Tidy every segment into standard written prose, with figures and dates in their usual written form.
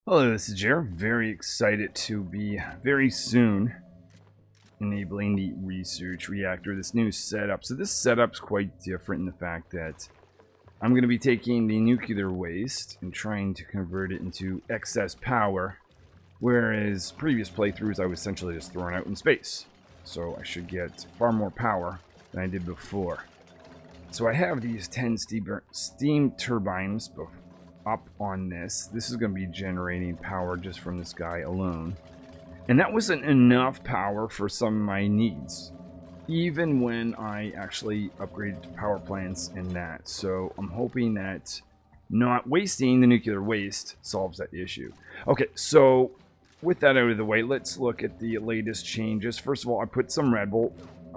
Hello, this is Jer. Very excited to be very soon enabling the research reactor, this new setup. So this setup's quite different in the fact that I'm going to be taking the nuclear waste and trying to convert it into excess power, whereas previous playthroughs I was essentially just throwing out in space. So I should get far more power than I did before. So I have these 10 steam turbines up on this. This is going to be generating power just from this guy alone. And that wasn't enough power for some of my needs, even when I actually upgraded to power plants and that. So I'm hoping that not wasting the nuclear waste solves that issue. Okay, so with that out of the way, let's look at the latest changes. First of all, I put some Red Bull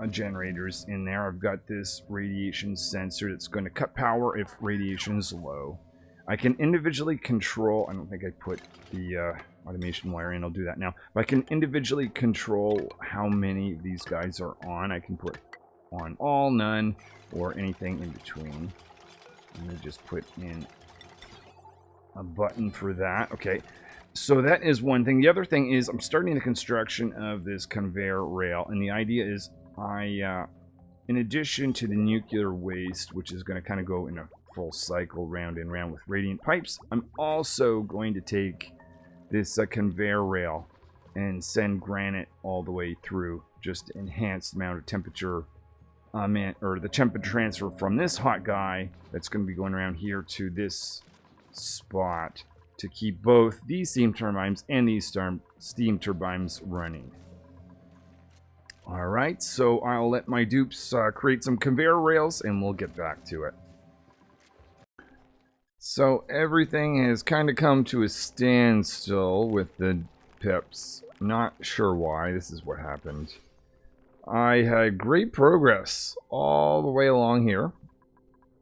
generators in there. I've got this radiation sensor that's going to cut power if radiation is low. I can individually control, I don't think I put the automation wire in, I'll do that now. But I can individually control how many of these guys are on. I can put on all, none, or anything in between. Let me just put in a button for that. Okay, so that is one thing. The other thing is I'm starting the construction of this conveyor rail, and the idea is in addition to the nuclear waste, which is going to kind of go in a full cycle round and round with radiant pipes, I'm also going to take this conveyor rail and send granite all the way through, just to enhance the amount of temperature or the temperature transfer from this hot guy that's going to be going around here to this spot to keep both these steam turbines and these steam turbines running. Alright, so I'll let my dupes create some conveyor rails and we'll get back to it. So everything has kind of come to a standstill with the pips. Not sure why. This is what happened. I had great progress all the way along here,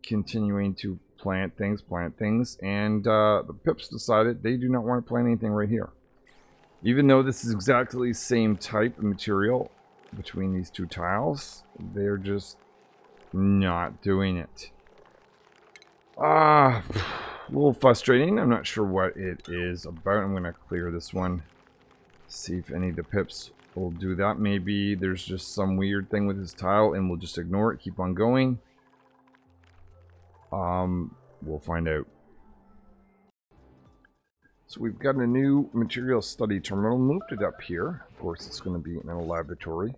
continuing to plant things, and the pips decided they do not want to plant anything right here. Even though this is exactly the same type of material between these two tiles, they're just not doing it. A little frustrating. I'm not sure what it is about. I'm going to clear this one. See if any of the pips will do that. Maybe there's just some weird thing with this tile and we'll just ignore it, keep on going. We'll find out. So we've got a new material study terminal. Moved it up here. Of course, it's going to be in a laboratory.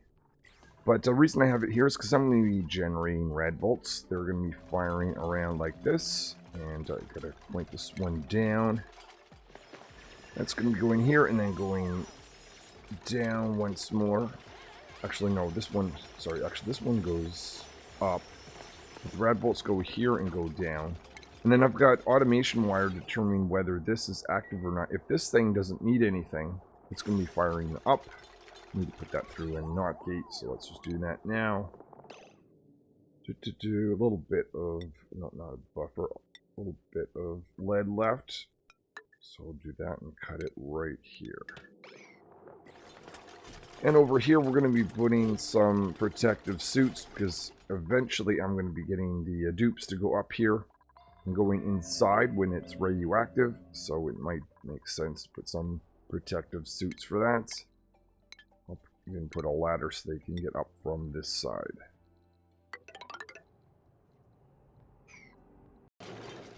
But the reason I have it here is because I'm going to be generating red bolts. They're going to be firing around like this. And I've got to point this one down. That's going to be going here and then going down once more. Actually, no, this one, sorry, actually this one goes up. The red bolts go here and go down. And then I've got automation wire determining whether this is active or not. If this thing doesn't need anything, it's going to be firing up. Need to put that through a NOT gate, so let's just do that now. Do a little bit of, not a buffer, a little bit of lead left. So we'll do that and cut it right here. And over here we're going to be putting some protective suits because eventually I'm going to be getting the dupes to go up here and going inside when it's radioactive. So it might make sense to put some protective suits for that. You can put a ladder so they can get up from this side.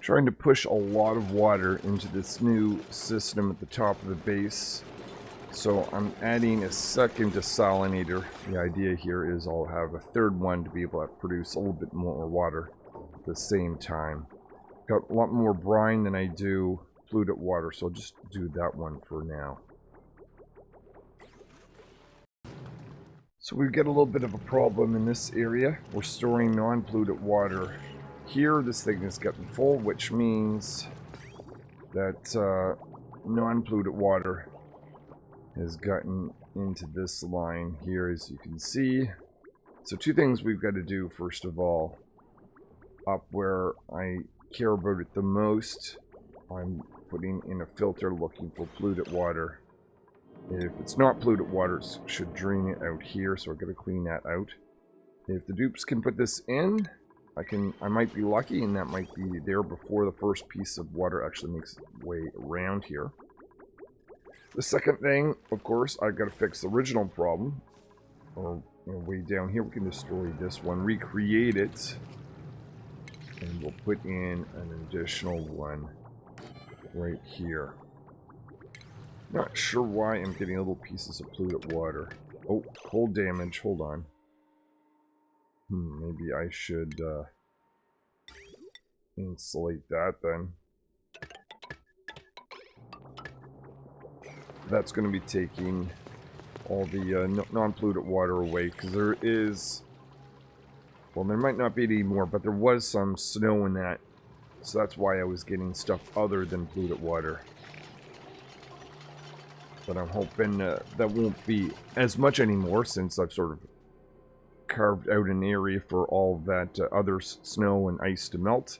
Trying to push a lot of water into this new system at the top of the base. So I'm adding a second desalinator. The idea here is I'll have a third one to be able to produce a little bit more water at the same time. Got a lot more brine than I do polluted water, so I'll just do that one for now. So we've got a little bit of a problem in this area. We're storing non-polluted water here. This thing is getting full, which means that non-polluted water has gotten into this line here, as you can see. So two things we've got to do. First of all, up where I care about it the most, I'm putting in a filter looking for polluted water. If it's not polluted water, it should drain it out here, so I've got to clean that out. If the dupes can put this in, I might be lucky, and that might be there before the first piece of water actually makes its way around here. The second thing, of course, I've got to fix the original problem. Or, you know, way down here, we can destroy this one, recreate it, and we'll put in an additional one right here. Not sure why I'm getting little pieces of polluted water. Oh, cold damage. Hold on. Maybe I should insulate that then. That's going to be taking all the non-polluted water away, because there is... Well, there might not be any more, but there was some snow in that. So that's why I was getting stuff other than polluted water. But I'm hoping that won't be as much anymore, since I've sort of carved out an area for all that other snow and ice to melt.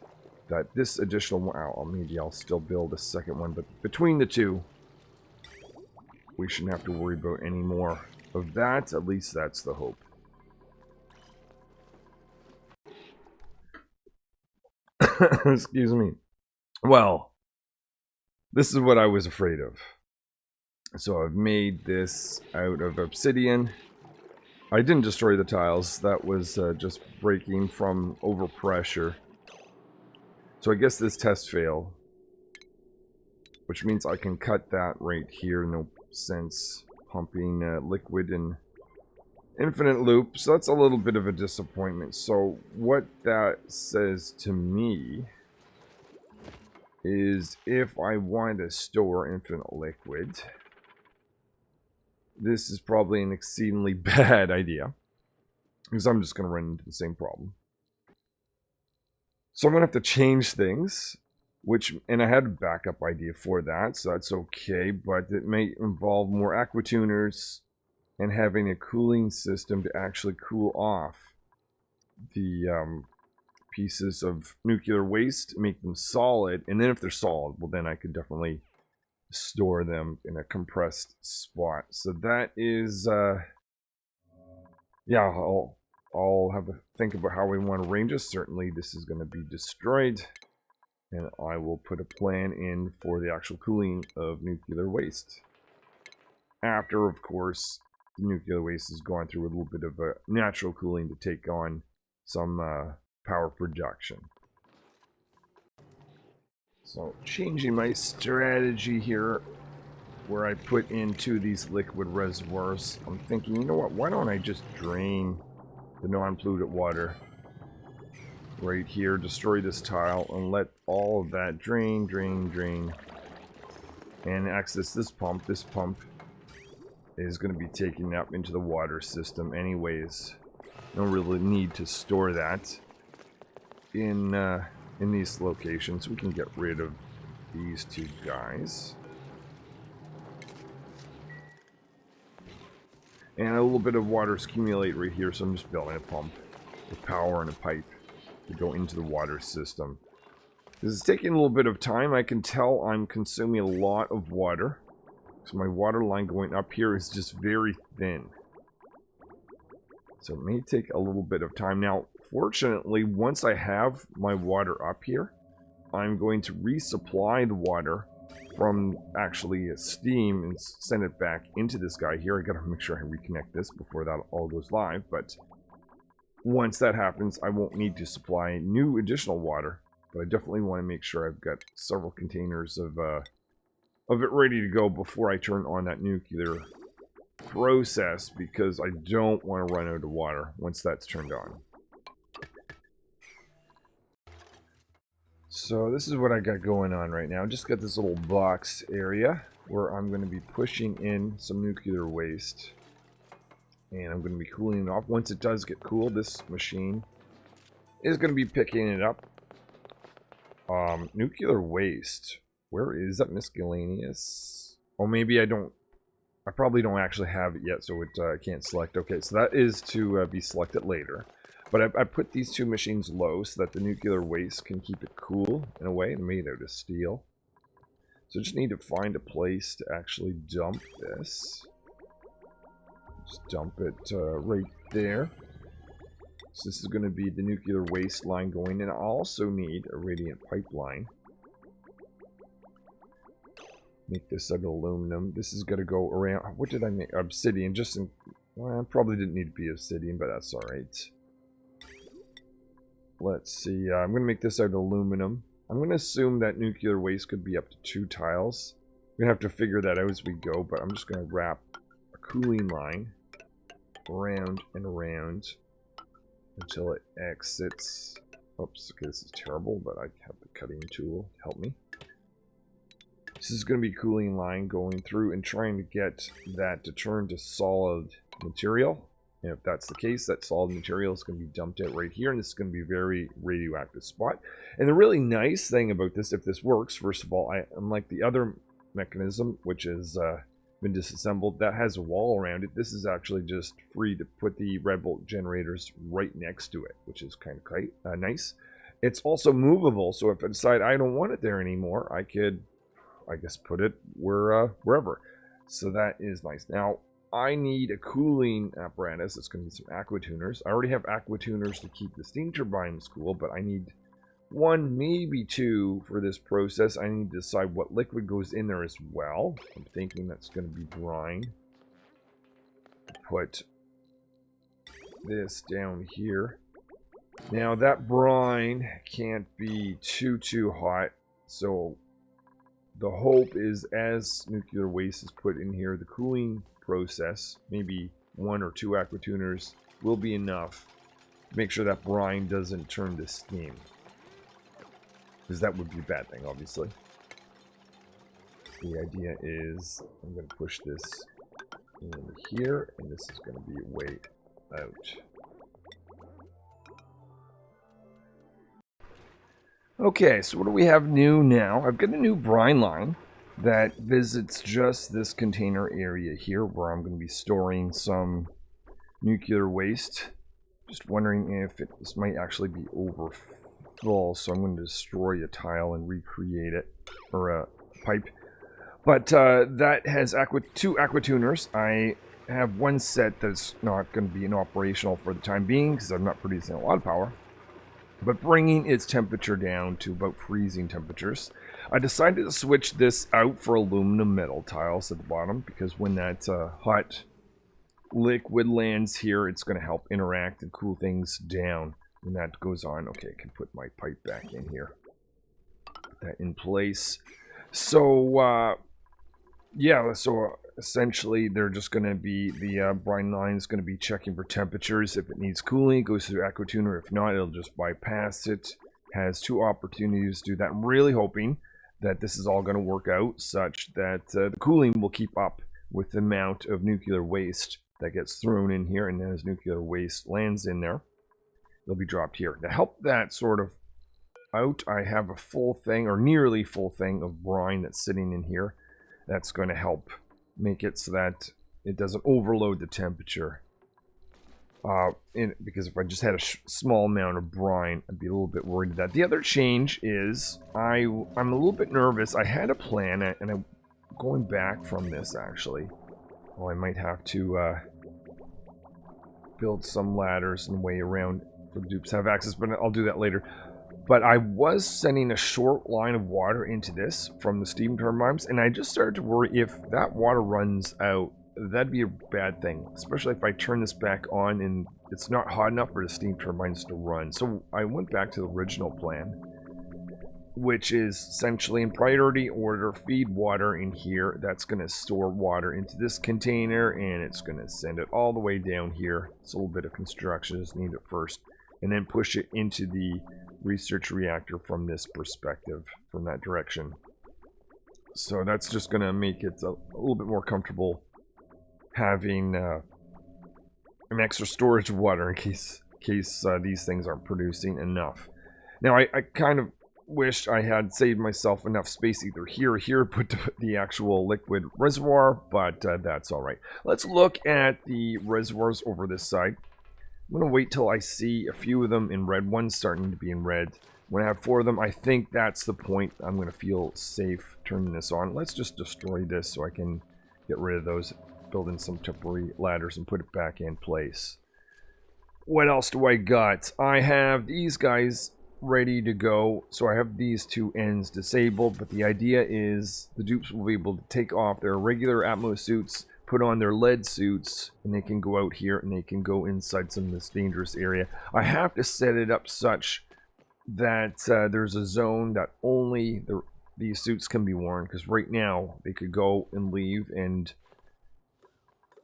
That this additional one, maybe I'll still build a second one, but between the two, we shouldn't have to worry about any more of that. At least that's the hope. Excuse me. Well, this is what I was afraid of. So I've made this out of obsidian. I didn't destroy the tiles. That was just breaking from overpressure. So I guess this test failed. Which means I can cut that right here. No sense pumping liquid in infinite loop. So that's a little bit of a disappointment. So what that says to me is if I want to store infinite liquid, this is probably an exceedingly bad idea, because I'm just going to run into the same problem. So I'm going to have to change things, and I had a backup idea for that, so that's okay, but it may involve more aqua tuners and having a cooling system to actually cool off the pieces of nuclear waste, make them solid, and then if they're solid, well then I could definitely store them in a compressed spot. So that is, yeah, I'll have to think about how we want to arrange this. Certainly this is going to be destroyed, and I will put a plan in for the actual cooling of nuclear waste. After, of course, the nuclear waste has gone through a little bit of a natural cooling to take on some power production. So, changing my strategy here, where I put into these liquid reservoirs, I'm thinking, you know what, why don't I just drain the non-polluted water right here, destroy this tile, and let all of that drain, and access this pump. This pump is going to be taking up into the water system anyways. No really need to store that in these locations. We can get rid of these two guys. And a little bit of water accumulate right here, so I'm just building a pump with power and a pipe to go into the water system. This is taking a little bit of time. I can tell I'm consuming a lot of water. So my water line going up here is just very thin. So it may take a little bit of time. Now, fortunately, once I have my water up here, I'm going to resupply the water from actually steam and send it back into this guy here. I gotta make sure I reconnect this before that all goes live, but once that happens, I won't need to supply new additional water, but I definitely want to make sure I've got several containers of it ready to go before I turn on that nuclear process, because I don't want to run out of water once that's turned on. So this is what I got going on right now. Just got this little box area where I'm going to be pushing in some nuclear waste. And I'm going to be cooling it off. Once it does get cool, this machine is going to be picking it up. Nuclear waste. Where is that? Miscellaneous? Oh, maybe I don't. I probably don't actually have it yet, so it can't select. Okay, so that is to be selected later. But I put these two machines low so that the nuclear waste can keep it cool in a way. And made out of steel. So I just need to find a place to actually dump this. Just dump it right there. So this is going to be the nuclear waste line going in. I also need a radiant pipeline. make this out of aluminum. This is going to go around. What did I make? Obsidian. Just in, well, probably didn't need to be obsidian, but that's alright. Let's see. I'm going to make this out of aluminum. I'm going to assume that nuclear waste could be up to 2 tiles. We're going to have to figure that out as we go, but I'm just going to wrap a cooling line around and around until it exits. Oops, okay, this is terrible, but I have the cutting tool to help me. This is going to be a cooling line going through and trying to get that to turn to solid material. And if that's the case, that solid material is going to be dumped out right here, and this is going to be a very radioactive spot. And the really nice thing about this, if this works, first of all, unlike the other mechanism, which has been disassembled, that has a wall around it, this is actually just free to put the red bolt generators right next to it, which is kind of quite nice. It's also movable, so if I decide I don't want it there anymore, I could, I guess, put it wherever. So that is nice. Now, I need a cooling apparatus. It's going to be some aqua tuners. I already have aqua tuners to keep the steam turbines cool, but I need 1, maybe 2 for this process. I need to decide what liquid goes in there as well. I'm thinking that's going to be brine. Put this down here. Now that brine can't be too hot, so the hope is as nuclear waste is put in here, the cooling process, maybe 1 or 2 aqua tuners, will be enough to make sure that brine doesn't turn to steam. Because that would be a bad thing, obviously. The idea is I'm going to push this in here, and this is going to be way out. Okay, so what do we have new now? I've got a new brine line that visits just this container area here where I'm going to be storing some nuclear waste. Just wondering if this might actually be overfull, so I'm going to destroy a tile and recreate it, or a pipe. But that has 2 aqua tuners. I have 1 set that's not going to be operational for the time being because I'm not producing a lot of power, but bringing its temperature down to about freezing temperatures. I decided to switch this out for aluminum metal tiles at the bottom, because when that hot liquid lands here, it's going to help interact and cool things down when that goes on. Okay, I can put my pipe back in here. Put that in place. So, yeah, so essentially they're just going to be, the brine line is going to be checking for temperatures. If it needs cooling, it goes through aqua tuner. If not, it'll just bypass it. Has 2 opportunities to do that. I'm really hoping that this is all going to work out such that the cooling will keep up with the amount of nuclear waste that gets thrown in here, and then as nuclear waste lands in there, it'll be dropped here. To help that sort of out, I have a full thing, or nearly full thing, of brine that's sitting in here. That's going to help make it so that it doesn't overload the temperature. Because if I just had a small amount of brine, I'd be a little bit worried about that. The other change is I'm a little bit nervous. I had a plan, and I'm going back from this, actually. Well, I might have to build some ladders and way around for the dupes have access, but I'll do that later. But I was sending a short line of water into this from the steam turbines, and I just started to worry if that water runs out, that'd be a bad thing, especially if I turn this back on and it's not hot enough for the steam turbines to run. So I went back to the original plan, which is essentially in priority order, feed water in here. That's going to store water into this container, and it's going to send it all the way down here. It's a little bit of construction, just need it first, and then push it into the research reactor from this perspective, from that direction. So that's just going to make it a little bit more comfortable having an extra storage of water in case these things aren't producing enough. Now I kind of wished I had saved myself enough space either here or here, put the actual liquid reservoir, but that's alright. Let's look at the reservoirs over this side. I'm going to wait till I see a few of them in red. One's starting to be in red. When I have 4 of them, I think that's the point I'm going to feel safe turning this on. Let's just destroy this so I can get rid of those, build in some temporary ladders, and put it back in place. What else do I got? I have these guys ready to go. So I have these two ends disabled, but the idea is the dupes will be able to take off their regular Atmos suits, put on their lead suits, and they can go out here and they can go inside some of this dangerous area. I have to set it up such that there's a zone that only these suits can be worn, because right now they could go and leave and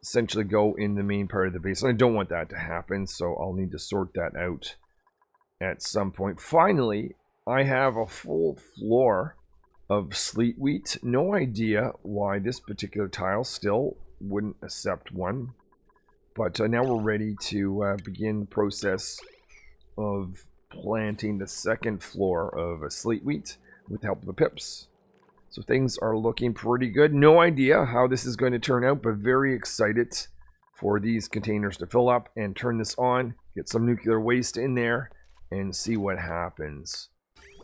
essentially go in the main part of the base. And I don't want that to happen, so I'll need to sort that out at some point. Finally, I have a full floor of sleet wheat. No idea why this particular tile still wouldn't accept one, but now we're ready to begin the process of planting the second floor of a sleet wheat with the help of the pips. So things are looking pretty good. No idea how this is going to turn out, but very excited for these containers to fill up and turn this on, get some nuclear waste in there, and see what happens.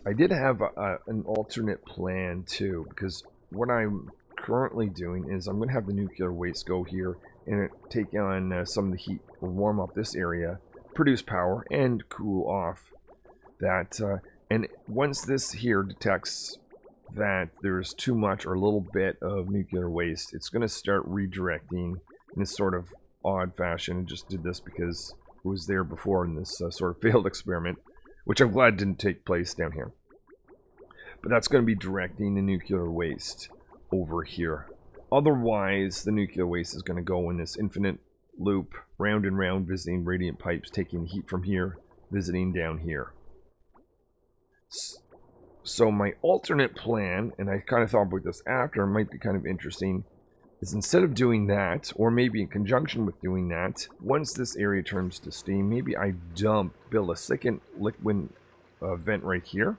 I did have an alternate plan too, because what I'm currently doing is I'm going to have the nuclear waste go here and take on some of the heat, or warm up this area, produce power, and cool off that. And once this here detects that there's too much or a little bit of nuclear waste, it's going to start redirecting in this sort of odd fashion. It just did this because it was there before in this sort of failed experiment, which I'm glad didn't take place down here. But that's going to be directing the nuclear waste over here. Otherwise, the nuclear waste is going to go in this infinite loop, round and round, visiting radiant pipes, taking heat from here, visiting down here. So my alternate plan, and I kind of thought about this after, might be kind of interesting, is instead of doing that, or maybe in conjunction with doing that, once this area turns to steam, maybe I build a second liquid vent right here,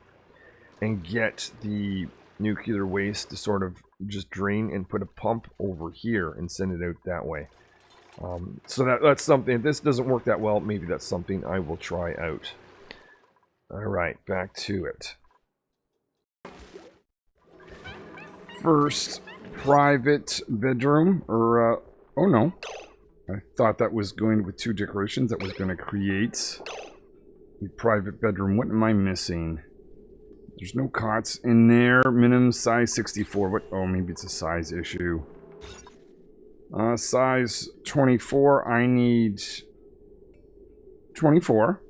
and get the nuclear waste to sort of just drain and put a pump over here and send it out that way. So that's something. If this doesn't work that well, maybe that's something I will try out. Alright, back to it. First, private bedroom, or, oh no. I thought that was going with two decorations. That was going to create a private bedroom. What am I missing? There's no cots in there. Minimum size 64. What? Oh, maybe it's a size issue. Size 24. I need 24.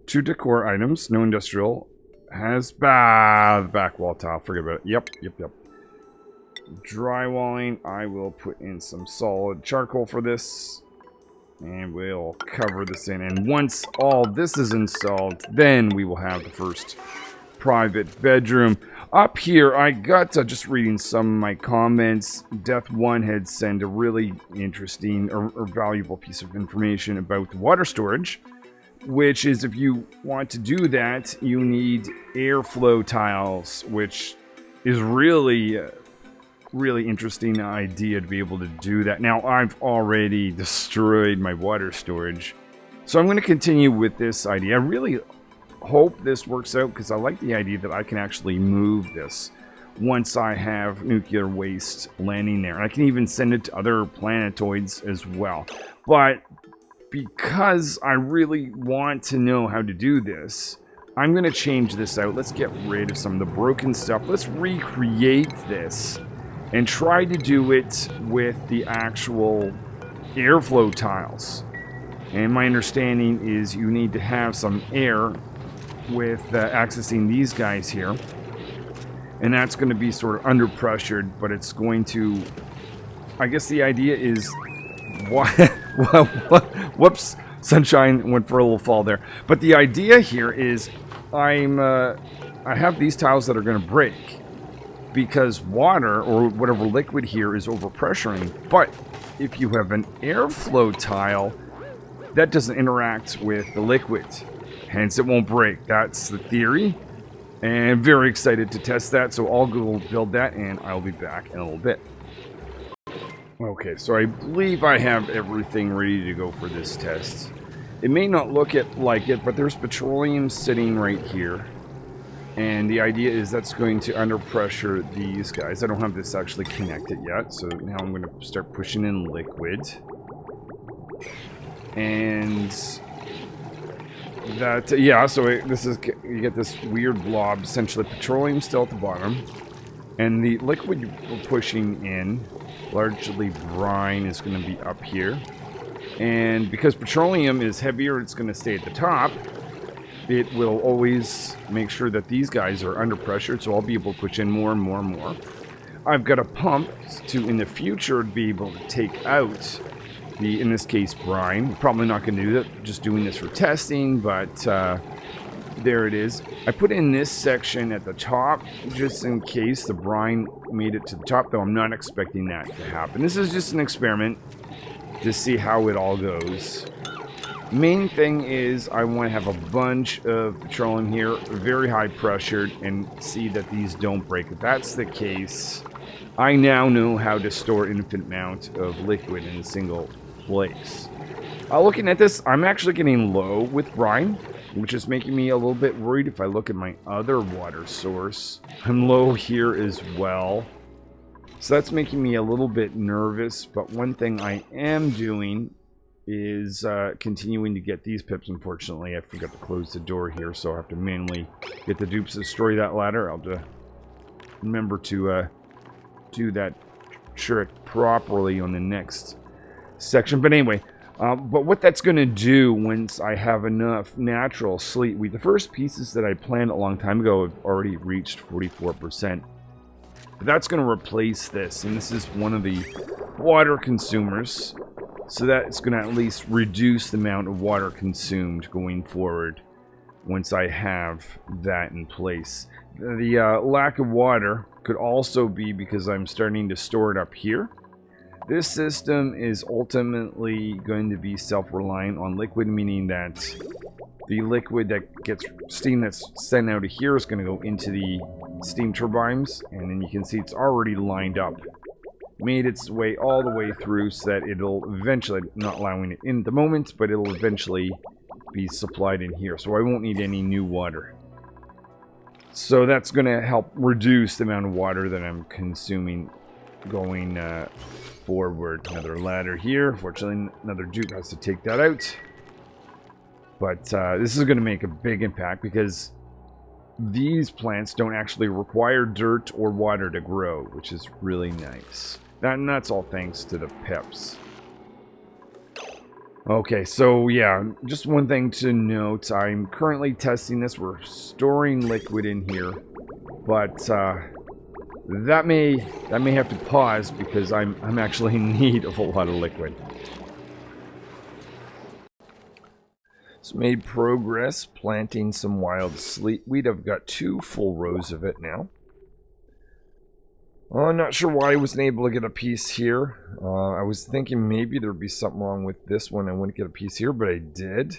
2 decor items. No industrial. Has the back wall tile. Forget about it. Yep. Drywalling. I will put in some solid charcoal for this. And we'll cover this in. And once all this is installed, then we will have the first private bedroom. Up here, I got just reading some of my comments. Death1 had sent a really interesting or valuable piece of information about the water storage, which is if you want to do that, you need airflow tiles, which is really interesting idea to be able to do that. Now, I've already destroyed my water storage, so I'm going to continue with this idea. I really hope this works out, because I like the idea that I can actually move this once I have nuclear waste landing there. And I can even send it to other planetoids as well. But because I really want to know how to do this, I'm going to change this out. Let's get rid of some of the broken stuff. Let's recreate this and try to do it with the actual airflow tiles. And my understanding is you need to have some air with accessing these guys here, and that's going to be sort of under pressured, but it's going to, I guess the idea is, whoops, sunshine went for a little fall there, but the idea here is I have these tiles that are going to break because water or whatever liquid here is overpressuring. But if you have an airflow tile, that doesn't interact with the liquid, hence it won't break. That's the theory, and I'm very excited to test that, so I'll go build that and I'll be back in a little bit. Okay, so I believe I have everything ready to go for this test. It may not look like it, but there's petroleum sitting right here, and the idea is that's going to under pressure these guys. I don't have this actually connected yet, so now I'm going to start pushing in liquid. And that, yeah, so this is, you get this weird blob, essentially petroleum still at the bottom, and the liquid we're pushing in, largely brine, is going to be up here. And because petroleum is heavier, it's going to stay at the top. It will always make sure that these guys are under pressure, so I'll be able to push in more and more and more. I've got a pump to, in the future, be able to take out the, in this case, brine. Probably not going to do that, just doing this for testing, but there it is. I put in this section at the top, just in case the brine made it to the top, though I'm not expecting that to happen. This is just an experiment to see how it all goes. Main thing is I want to have a bunch of petroleum here, very high pressured, and see that these don't break. If that's the case, I now know how to store an infinite amount of liquid in a single place. Looking at this, I'm actually getting low with brine, which is making me a little bit worried. If I look at my other water source, I'm low here as well. So that's making me a little bit nervous, but one thing I am doing is continuing to get these pips. Unfortunately, I forgot to close the door here, so I have to manually get the dupes to destroy that ladder. I'll just remember to do that trick properly on the next section. But anyway, but what that's going to do once I have enough natural sleet wheat, the first pieces that I planned a long time ago have already reached 44%. But that's going to replace this, and this is one of the water consumers. So that's going to at least reduce the amount of water consumed going forward once I have that in place. The lack of water could also be because I'm starting to store it up here. This system is ultimately going to be self-reliant on liquid, meaning that the liquid that gets steam that's sent out of here is going to go into the steam turbines, and then you can see it's already lined up. Made its way all the way through so that it'll eventually, not allowing it in at the moment, but it'll eventually be supplied in here. So I won't need any new water. So that's going to help reduce the amount of water that I'm consuming going forward. Another ladder here. Fortunately, another dupe has to take that out. But this is going to make a big impact because these plants don't actually require dirt or water to grow, which is really nice. And that's all thanks to the pips. Okay, so yeah, just one thing to note. I'm currently testing this. We're storing liquid in here, but that may have to pause because I'm actually in need of a lot of liquid. So made progress planting some wild sleet wheat. I've got 2 full rows of it now. I'm not sure why I wasn't able to get a piece here. I was thinking maybe there'd be something wrong with this one. I wouldn't get a piece here, but I did.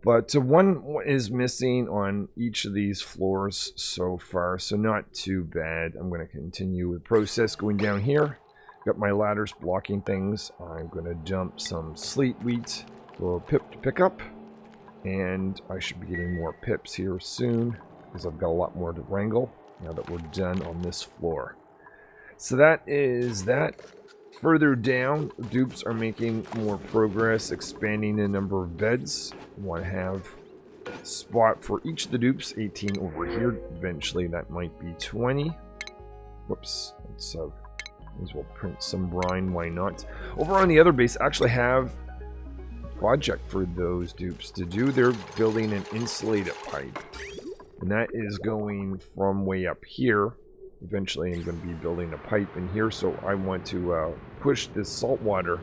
But one is missing on each of these floors so far, so not too bad. I'm going to continue the process going down here. Got my ladders blocking things. I'm going to dump some sleet wheat, a little pip to pick up. And I should be getting more pips here soon, because I've got a lot more to wrangle now that we're done on this floor. So that is that. Further down, dupes are making more progress, expanding the number of beds. We want to have a spot for each of the dupes, 18 over here. Eventually that might be 20. Whoops, let's as well print some brine, why not? Over on the other base, I actually have project for those dupes to do. They're building an insulated pipe, and that is going from way up here. Eventually I'm going to be building a pipe in here, so I want to push this salt water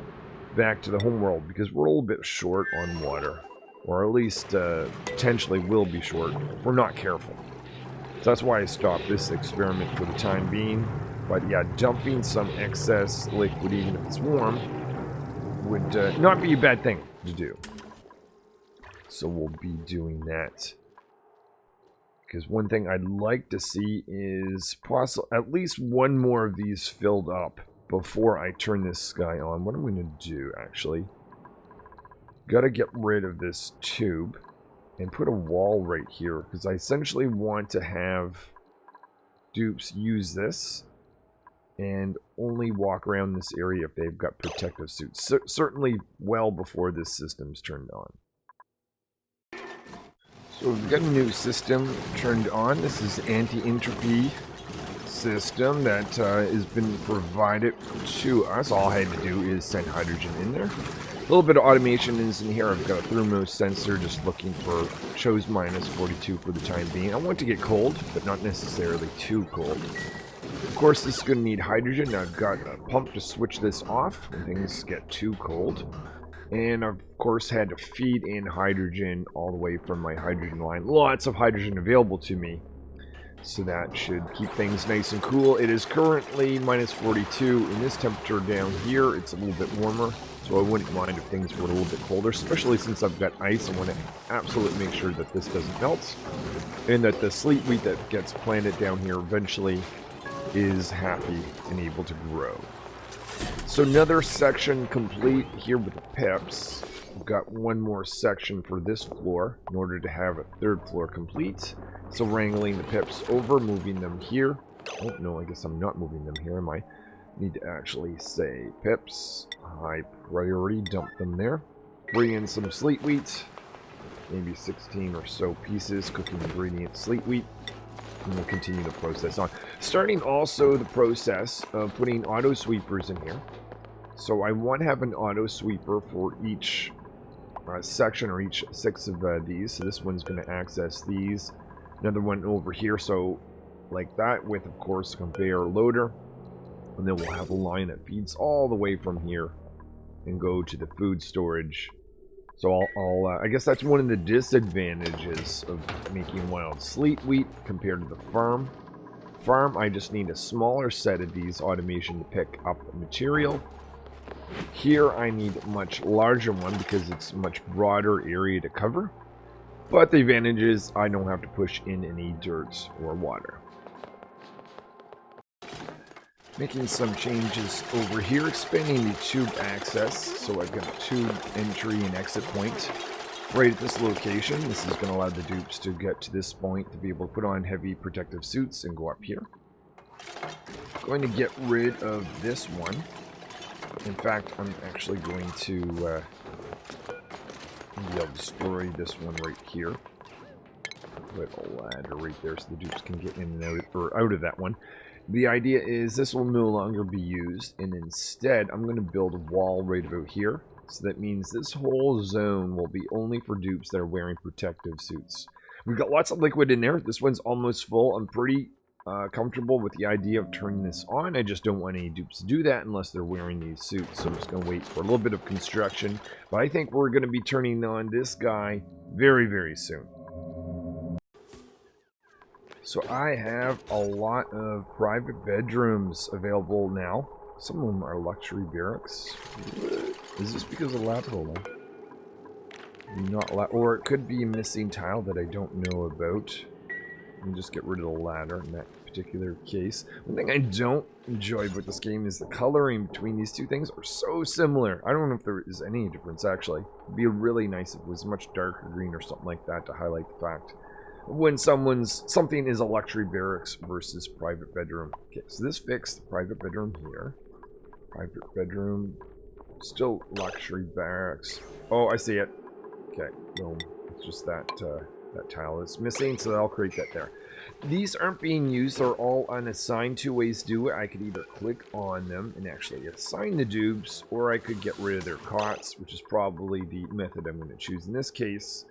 back to the homeworld because we're a little bit short on water, or at least potentially will be short if we're not careful. So that's why I stopped this experiment for the time being. But yeah, dumping some excess liquid, even if it's warm, would not be a bad thing to do. So we'll be doing that. Because one thing I'd like to see is at least one more of these filled up before I turn this guy on. What I'm going to do, actually, got to get rid of this tube and put a wall right here. Because I essentially want to have dupes use this and only walk around this area if they've got protective suits. Certainly well before this system's turned on. So we've got a new system turned on. This is anti-entropy system that has been provided to us. All I had to do is send hydrogen in there. A little bit of automation is in here. I've got a thermo sensor just looking for, chose minus 42 for the time being. I want to get cold, but not necessarily too cold. Of course, this is going to need hydrogen. I've got a pump to switch this off when things get too cold. And I've, of course, had to feed in hydrogen all the way from my hydrogen line. Lots of hydrogen available to me. So that should keep things nice and cool. It is currently minus 42. In this temperature down here, it's a little bit warmer. So I wouldn't mind if things were a little bit colder, especially since I've got ice. I want to absolutely make sure that this doesn't melt. And that the sleet wheat that gets planted down here eventually is happy and able to grow. So another section complete here with the pips. We've got one more section for this floor in order to have a third floor complete. So wrangling the pips over, moving them here. Oh no, I guess I'm not moving them here, am I? Need to actually say pips. High priority, dump them there. Bring in some sleet wheat. Maybe 16 or so pieces, cooking ingredient sleet wheat. And we'll continue the process on. Starting also the process of putting auto sweepers in here. So I want to have an auto sweeper for each section or each 6 of these. So this one's going to access these. Another one over here. So like that with, of course, a conveyor loader. And then we'll have a line that feeds all the way from here and go to the food storage. So I guess that's one of the disadvantages of making wild sleet wheat compared to the farm. Farm, I just need a smaller set of these automation to pick up material. Here, I need a much larger one because it's a much broader area to cover. But the advantage is I don't have to push in any dirt or water. Making some changes over here, expanding the tube access, so I've got a tube entry and exit point right at this location. This is going to allow the dupes to get to this point to be able to put on heavy protective suits and go up here. Going to get rid of this one. In fact, I'm actually going to maybe I'll destroy this one right here. Put a ladder right there so the dupes can get in and out, or out of that one. The idea is this will no longer be used, and instead I'm going to build a wall right about here. So that means this whole zone will be only for dupes that are wearing protective suits. We've got lots of liquid in there. This one's almost full. I'm pretty comfortable with the idea of turning this on. I just don't want any dupes to do that unless they're wearing these suits. So I'm just going to wait for a little bit of construction. But I think we're going to be turning on this guy very, very soon. So I have a lot of private bedrooms available now. Some of them are luxury barracks. Is this because of lateral? Not or it could be a missing tile that I don't know about. And just get rid of the ladder in that particular case. One thing I don't enjoy about this game is the coloring between these two things are so similar. I don't know if there is any difference actually. It'd be really nice if it was much darker green or something like that to highlight the fact when something is a luxury barracks versus private bedroom. Okay, so this fixed the private bedroom here. Private bedroom, still luxury barracks. Oh, I see it. Okay, boom. It's just that that tile is missing, so I'll create that there. These aren't being used; they're all unassigned. 2 ways to do it. I could either click on them and actually assign the dupes, or I could get rid of their cots, which is probably the method I'm going to choose in this case.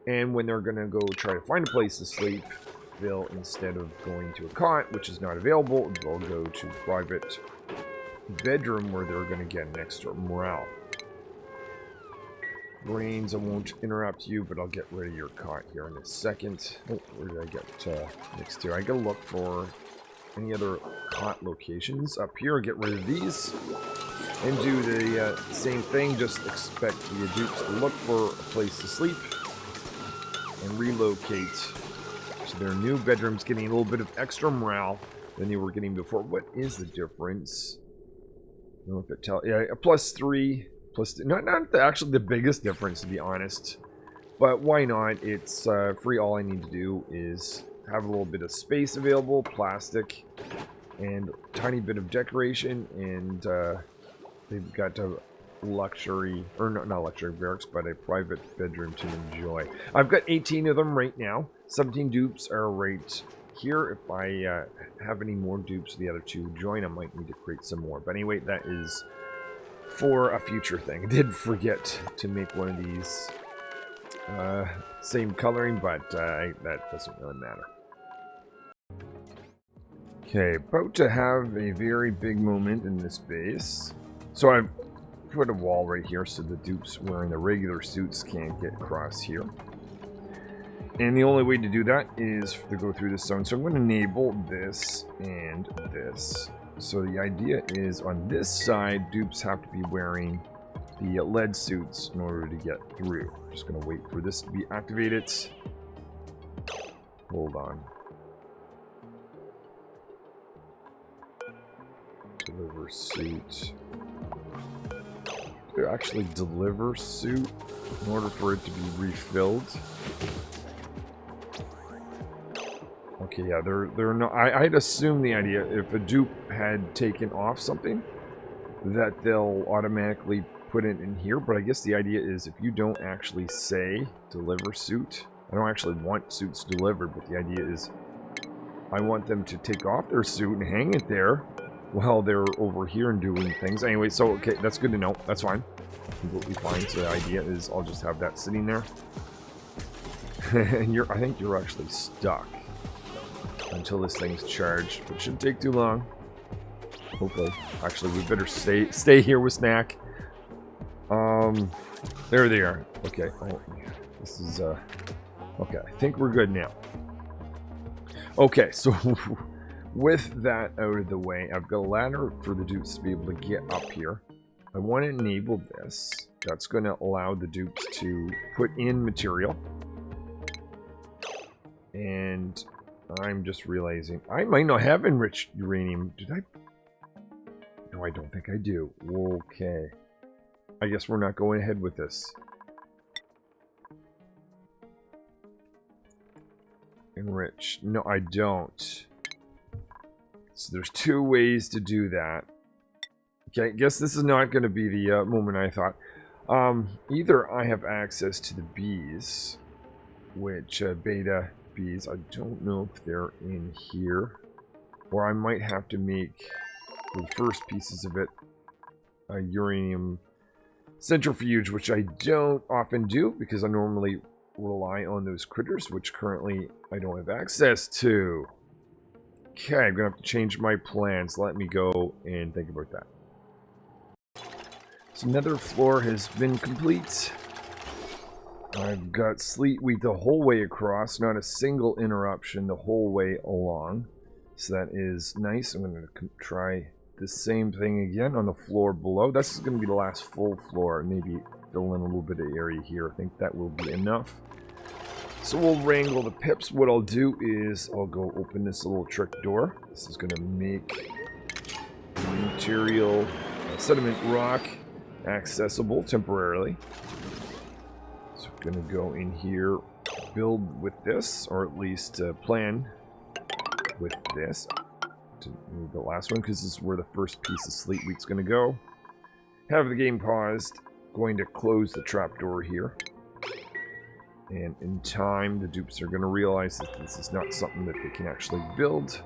And when they're going to go try to find a place to sleep, they'll, instead of going to a cot, which is not available, they'll go to private bedroom where they're going to get an extra morale. Brains, I won't interrupt you, but I'll get rid of your cot here in a second. Oh, where did I get next to? I gotta look for any other cot locations. Up here, I'll get rid of these. And do the same thing, just expect the dupes to look for a place to sleep. And relocate. So their new bedroom's getting a little bit of extra morale than they were getting before. What is the difference? I don't know if it tells. Yeah, a +3. Not actually the biggest difference, to be honest. But why not? It's free. All I need to do is have a little bit of space available, plastic, and a tiny bit of decoration. And they've got luxury, or no, not luxury barracks, but a private bedroom to enjoy. I've got 18 of them right now. 17 dupes are right here. If I have any more dupes, the other two join, I might need to create some more. But anyway, that is for a future thing. I did forget to make one of these same coloring, but that doesn't really matter. Okay, about to have a very big moment in this base. So I've put a wall right here so the dupes wearing the regular suits can't get across here. And the only way to do that is to go through this zone. So I'm going to enable this and this. So the idea is on this side, dupes have to be wearing the lead suits in order to get through. I'm just going to wait for this to be activated. Hold on. Deliver suit. To actually deliver suit in order for it to be refilled. Okay, yeah, they're not. I'd assume the idea if a dupe had taken off something that they'll automatically put it in here, but I guess the idea is if you don't actually say deliver suit, I don't actually want suits delivered, but the idea is I want them to take off their suit and hang it there while they're over here and doing things. Anyway, so okay, that's good to know. That's fine. Completely fine. So the idea is I'll just have that sitting there. And I think you're actually stuck until this thing's charged. It shouldn't take too long. Hopefully. Actually, we better stay here with Snack. There they are. Okay. Oh, this is okay. I think we're good now. Okay, so with that out of the way, I've got a ladder for the dupes to be able to get up here. I want to enable this. That's going to allow the dupes to put in material. And I'm just realizing I might not have enriched uranium. Did I? No, I don't think I do. Okay. I guess we're not going ahead with this. Enrich. No, I don't. So there's two ways to do that. Okay, I guess this is not going to be the moment I thought. Either I have access to the bees, which beta bees, I don't know if they're in here, or I might have to make the first pieces of it a uranium centrifuge, which I don't often do because I normally rely on those critters, which currently I don't have access to. Okay, I'm gonna have to change my plans. Let me go and think about that. So another floor has been complete. I've got sleet wheat the whole way across, not a single interruption the whole way along. So that is nice. I'm going to try the same thing again on the floor below. This is going to be the last full floor. Maybe fill in a little bit of area here. I think that will be enough. So we'll wrangle the pips. What I'll do is I'll go open this little trick door. This is going to make material, sediment rock, accessible temporarily. So I'm going to go in here, build with this, or at least plan with this. To move the last one, because this is where the first piece of sleet wheat's going to go. Have the game paused. Going to close the trapdoor here. And in time, the dupes are going to realize that this is not something that they can actually build.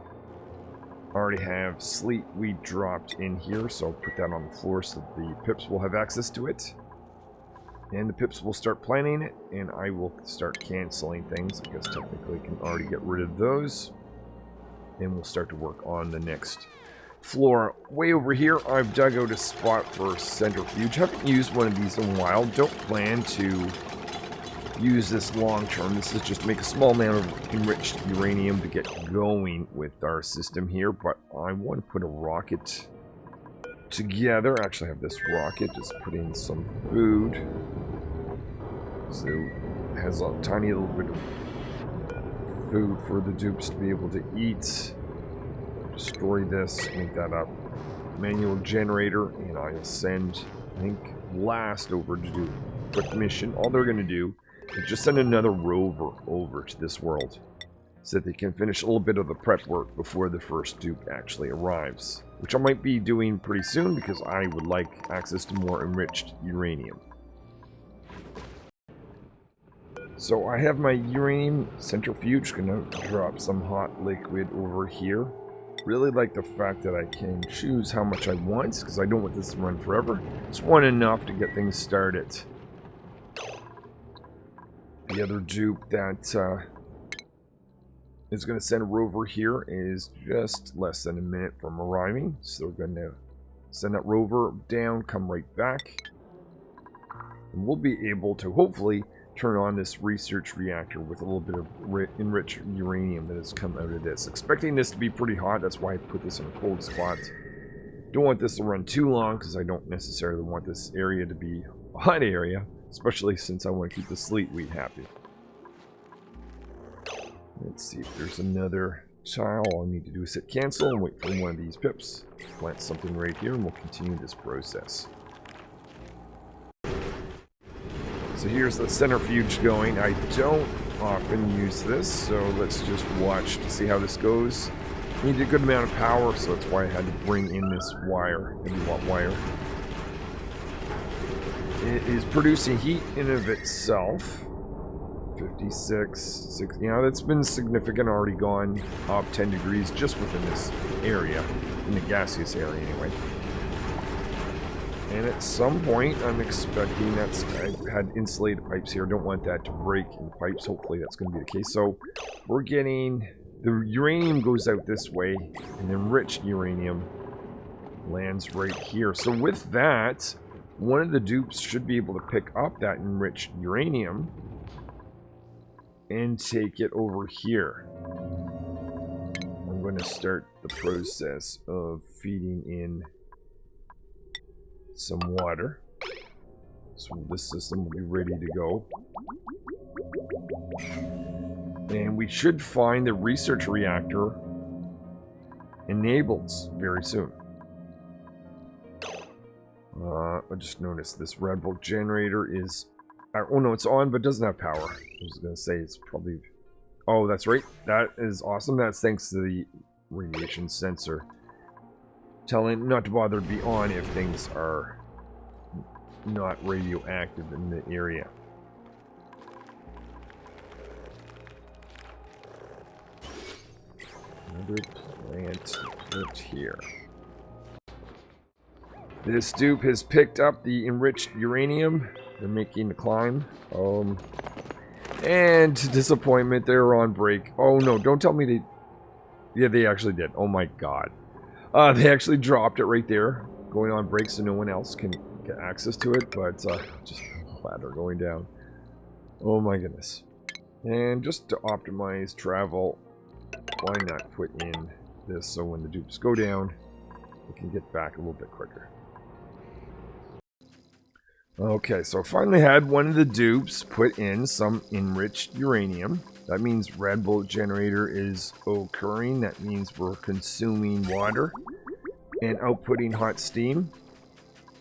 I already have sleet wheat dropped in here, so I'll put that on the floor so the pips will have access to it. And the pips will start planning it, and I will start canceling things. I guess technically I can already get rid of those. And we'll start to work on the next floor. Way over here, I've dug out a spot for centrifuge. Haven't used one of these in a while. Don't plan to use this long term. This is just to make a small amount of enriched uranium to get going with our system here. But I want to put a rocket together. Actually, I have this rocket. Just put in some food. So it has a tiny little bit of food for the dupes to be able to eat. Destroy this, make that up. Manual generator, and I'll send, I think, last over to do a quick mission. All they're going to do is just send another rover over to this world. so that they can finish a little bit of the prep work before the first dupe actually arrives, which I might be doing pretty soon because I would like access to more enriched uranium. So I have my uranium centrifuge, gonna drop some hot liquid over here. Really like the fact that I can choose how much I want, because I don't want this to run forever. Just want enough to get things started. The other dupe that is going to send a rover here is just less than a minute from arriving. So we're going to send that rover down, come right back. And we'll be able to hopefully turn on this research reactor with a little bit of enriched uranium that has come out of this. Expecting this to be pretty hot, that's why I put this in a cold spot. Don't want this to run too long because I don't necessarily want this area to be a hot area, especially since I want to keep the sleet weed happy. Let's see if there's another tile. All I need to do is hit cancel and wait for one of these pips. Plant something right here and we'll continue this process. So here's the centrifuge going. I don't often use this, so let's just watch to see how this goes. Need a good amount of power, so that's why I had to bring in this wire, heavy watt wire. It is producing heat in and of itself. 56, 60, you know, that's been significant, already gone up 10 degrees just within this area, in the gaseous area anyway. And at some point, I'm expecting I had insulated pipes here. Don't want that to break in the pipes. Hopefully that's going to be the case. So we're getting, the uranium goes out this way, and enriched uranium lands right here. So with that, one of the dupes should be able to pick up that enriched uranium and take it over here. I'm going to start the process of feeding in some water, so this system will be ready to go, and we should find the research reactor enabled very soon. I just noticed this red bulb generator is oh no, it's on but doesn't have power. I was gonna say it's probably, oh that's right, that is awesome. That's thanks to the radiation sensor telling not to bother to be on if things are not radioactive in the area. Another plant put here. This dupe has picked up the enriched uranium. They're making the climb. And to disappointment, they're on break. Oh no, don't tell me they... Yeah, they actually did. Oh my god. They actually dropped it right there, going on break so no one else can get access to it, but just ladder going down. Oh my goodness. And just to optimize travel, why not put in this so when the dupes go down, we can get back a little bit quicker. Okay, so I finally had one of the dupes put in some enriched uranium. That means red bullet generator is occurring. That means we're consuming water and outputting hot steam.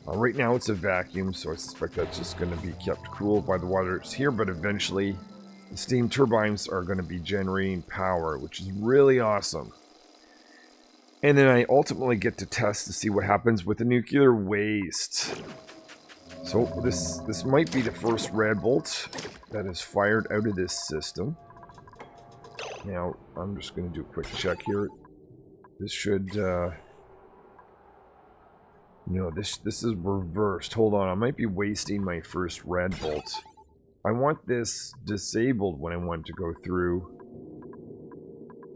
Right now it's a vacuum, so I suspect that's just going to be kept cool by the water that's here, but eventually the steam turbines are going to be generating power, which is really awesome. And then I ultimately get to test to see what happens with the nuclear waste. So this might be the first red bolt that is fired out of this system. Now, I'm just going to do a quick check here. This should, no, this is reversed. Hold on, I might be wasting my first red bolt. I want this disabled when I want to go through.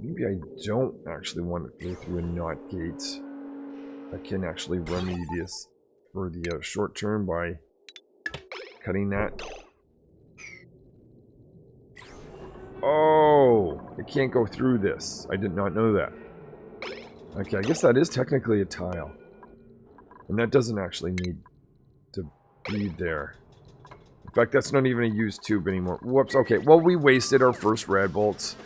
Maybe I don't actually want to go through a NOT gate. I can actually remedy this for the short term by cutting that. Oh, it can't go through this. I did not know that. Okay, I guess that is technically a tile. And that doesn't actually need to be there. In fact, that's not even a used tube anymore. Whoops, okay. Well, we wasted our first red bolts.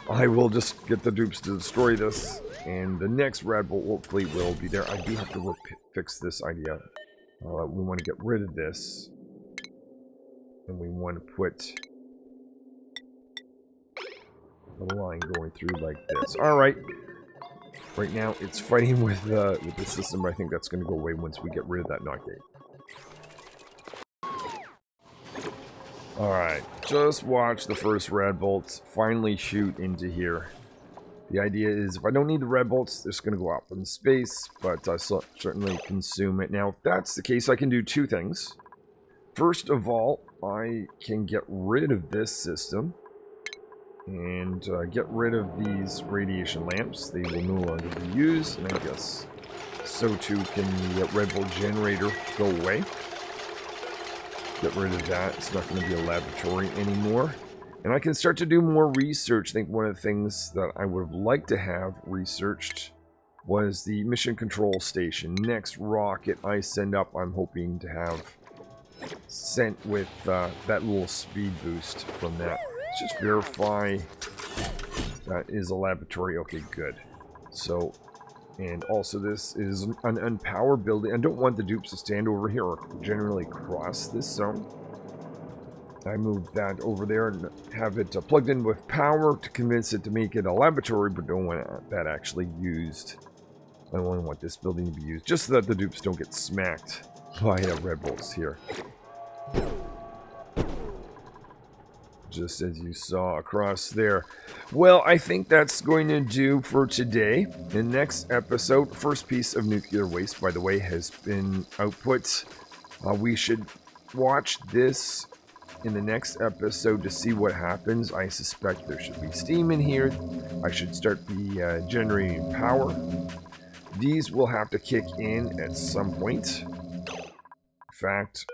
I will just get the dupes to destroy this. And the next red bolt hopefully will be there. I do have to fix this idea. We want to get rid of this. And we want to put a line going through like this. Alright. Right now, it's fighting with the system, but I think that's going to go away once we get rid of that knock gate. Alright, just watch the first red bolts finally shoot into here. The idea is, if I don't need the red bolts, they're just going to go up in space, but I certainly consume it. Now, if that's the case, I can do two things. First of all, I can get rid of this system and get rid of these radiation lamps. They will no longer be used, and I guess so too can the red bolt generator go away. Get rid of that. It's not going to be a laboratory anymore. And I can start to do more research. I think one of the things that I would have liked to have researched was the mission control station. Next rocket I send up, I'm hoping to have sent with that little speed boost from that. Let's just verify that is a laboratory. Okay, good. So, and also this is an unpowered building. I don't want the dupes to stand over here or generally cross this zone. I move that over there and have it plugged in with power to convince it to make it a laboratory, but don't want that actually used. I only want this building to be used, just so that the dupes don't get smacked by red bolts here. Just as you saw across there. Well, I think that's going to do for today. In the next episode, first piece of nuclear waste, by the way, has been output. We should watch this in the next episode to see what happens. I suspect there should be steam in here. I should start the generating power. These will have to kick in at some point. In fact,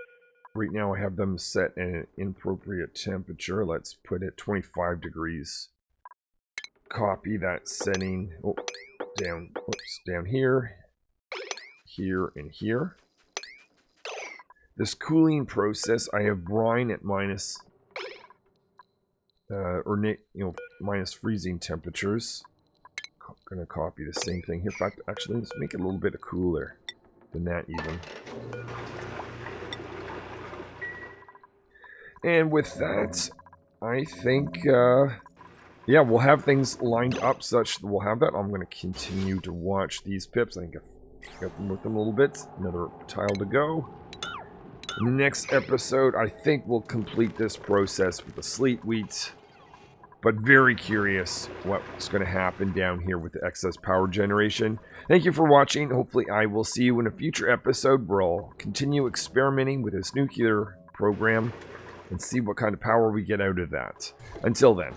right now I have them set at an inappropriate temperature. Let's put it 25 degrees. Copy that setting down here, here, and here. This cooling process, I have brine at minus freezing temperatures. I'm gonna copy the same thing here. In fact, actually, let's make it a little bit cooler than that even. And with that, I think, yeah, we'll have things lined up such that we'll have that. I'm going to continue to watch these pips. I think I've got them with them a little bit. Another tile to go. In the next episode, I think we'll complete this process with the sleet wheat. But very curious what's going to happen down here with the excess power generation. Thank you for watching. Hopefully I will see you in a future episode where I'll continue experimenting with this nuclear program and see what kind of power we get out of that. Until then.